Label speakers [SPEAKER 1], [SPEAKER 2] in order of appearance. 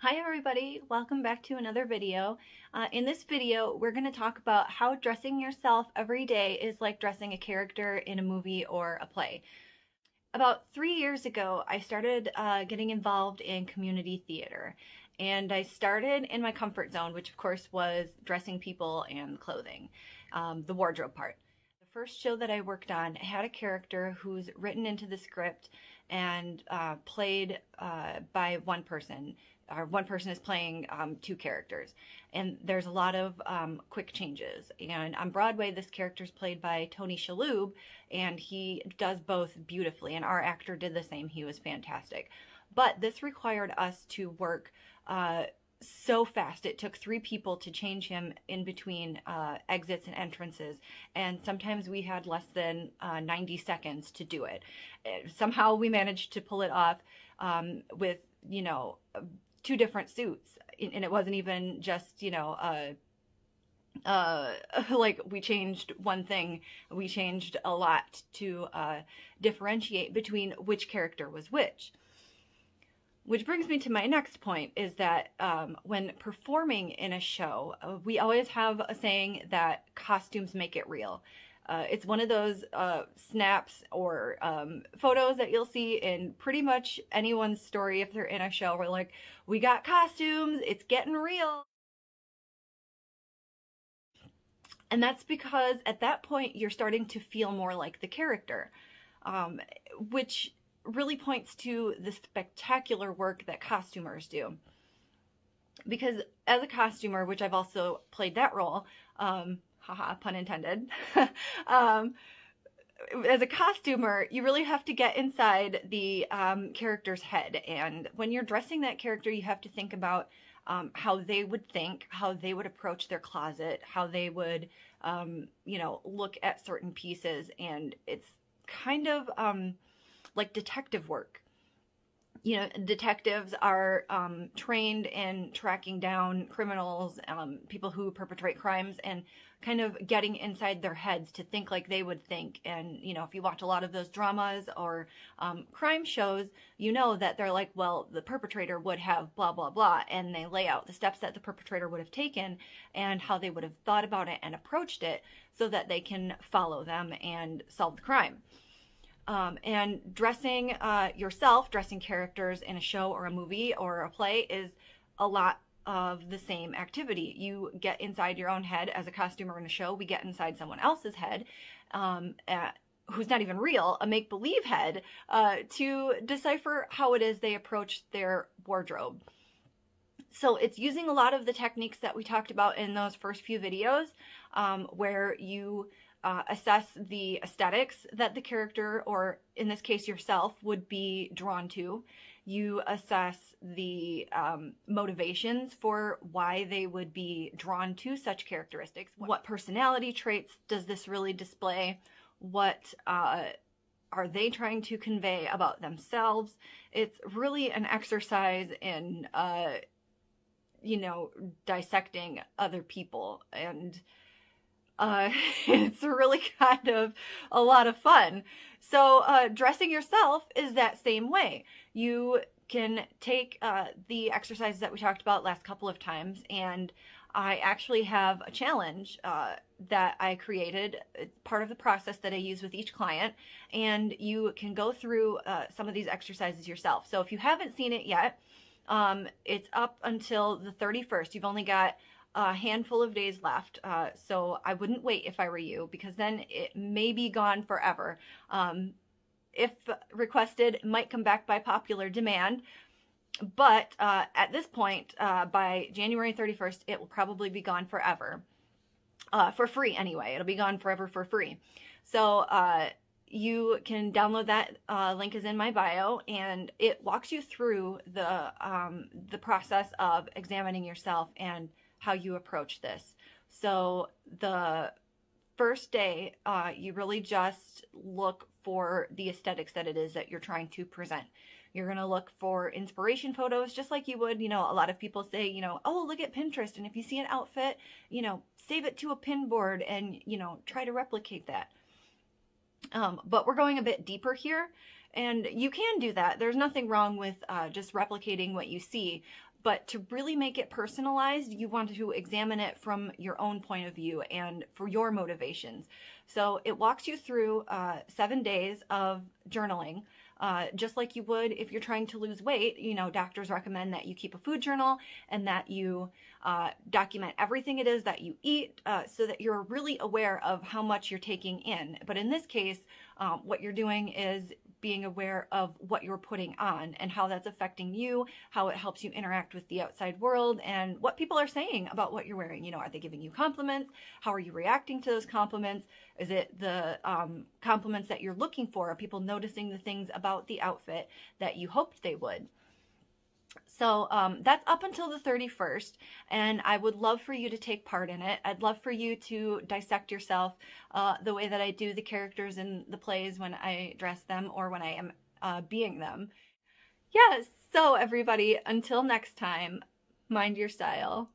[SPEAKER 1] Hi everybody, welcome back to another video. In this video, we're going to talk about how dressing yourself every day is like dressing a character in a movie or a play. About 3 years ago, I started getting involved in community theater, and I started in my comfort zone, which of course was dressing people and clothing, the wardrobe part. The first show that I worked on had a character who's written into the script and played by one person. Or one person is playing two characters, and there's a lot of quick changes. And on Broadway, this character is played by Tony Shalhoub, and he does both beautifully. And our actor did the same; he was fantastic. But this required us to work so fast. It took 3 people to change him in between exits and entrances, and sometimes we had less than 90 seconds to do it. Somehow we managed to pull it off with, 2 different suits, and it wasn't even just, like we changed one thing. We changed a lot to differentiate between which character was which. Which brings me to my next point, is that when performing in a show, we always have a saying that costumes make it real. It's one of those snaps or photos that you'll see in pretty much anyone's story if they're in a show. We're like, we got costumes, it's getting real. And that's because at that point you're starting to feel more like the character, which really points to the spectacular work that costumers do. Because as a costumer, which I've also played that role, haha, pun intended, as a costumer, you really have to get inside the character's head. And when you're dressing that character, you have to think about how they would think, how they would approach their closet, how they would, look at certain pieces. And it's kind of like detective work. Detectives are trained in tracking down criminals, people who perpetrate crimes, and kind of getting inside their heads to think like they would think. And, if you watch a lot of those dramas or crime shows, you know that they're like, well, the perpetrator would have blah, blah, blah. And they lay out the steps that the perpetrator would have taken and how they would have thought about it and approached it so that they can follow them and solve the crime. And dressing yourself, dressing characters in a show or a movie or a play is a lot of the same activity. You get inside your own head. As a costumer in a show, we get inside someone else's head, who's not even real, a make-believe head, to decipher how it is they approach their wardrobe. So it's using a lot of the techniques that we talked about in those first few videos, where you assess the aesthetics that the character, or in this case yourself, would be drawn to. You assess the motivations for why they would be drawn to such characteristics. What personality traits does this really display? What are they trying to convey about themselves? It's really an exercise in, dissecting other people, and it's really kind of a lot of fun. So dressing yourself is that same way. You can take the exercises that we talked about last couple of times, and I actually have a challenge that I created. It's part of the process that I use with each client, and you can go through some of these exercises yourself. So if you haven't seen it yet, it's up until the 31st. You've only got a handful of days left, so I wouldn't wait if I were you, because then it may be gone forever. If requested, it might come back by popular demand, but at this point, by January 31st, it will probably be gone forever, for free anyway. It'll be gone forever for free. So you can download that. Link is in my bio, and it walks you through the process of examining yourself and how you approach this. So the first day, you really just look for the aesthetics that it is that you're trying to present. You're going to look for inspiration photos, just like you would, a lot of people say, oh, look at Pinterest. And if you see an outfit, save it to a pin board and, try to replicate that. But we're going a bit deeper here, and you can do that. There's nothing wrong with just replicating what you see. But to really make it personalized, you want to examine it from your own point of view and for your motivations. So it walks you through 7 days of journaling. Just like you would if you're trying to lose weight, doctors recommend that you keep a food journal and that you document everything it is that you eat so that you're really aware of how much you're taking in. But in this case, what you're doing is being aware of what you're putting on and how that's affecting you, how it helps you interact with the outside world, and what people are saying about what you're wearing. Are they giving you compliments? How are you reacting to those compliments? Is it the compliments that you're looking for? Are people noticing the things about the outfit that you hoped they would? So that's up until the 31st, and I would love for you to take part in it. I'd love for you to dissect yourself the way that I do the characters in the plays when I dress them or when I am being them. Yes, so everybody, until next time, mind your style.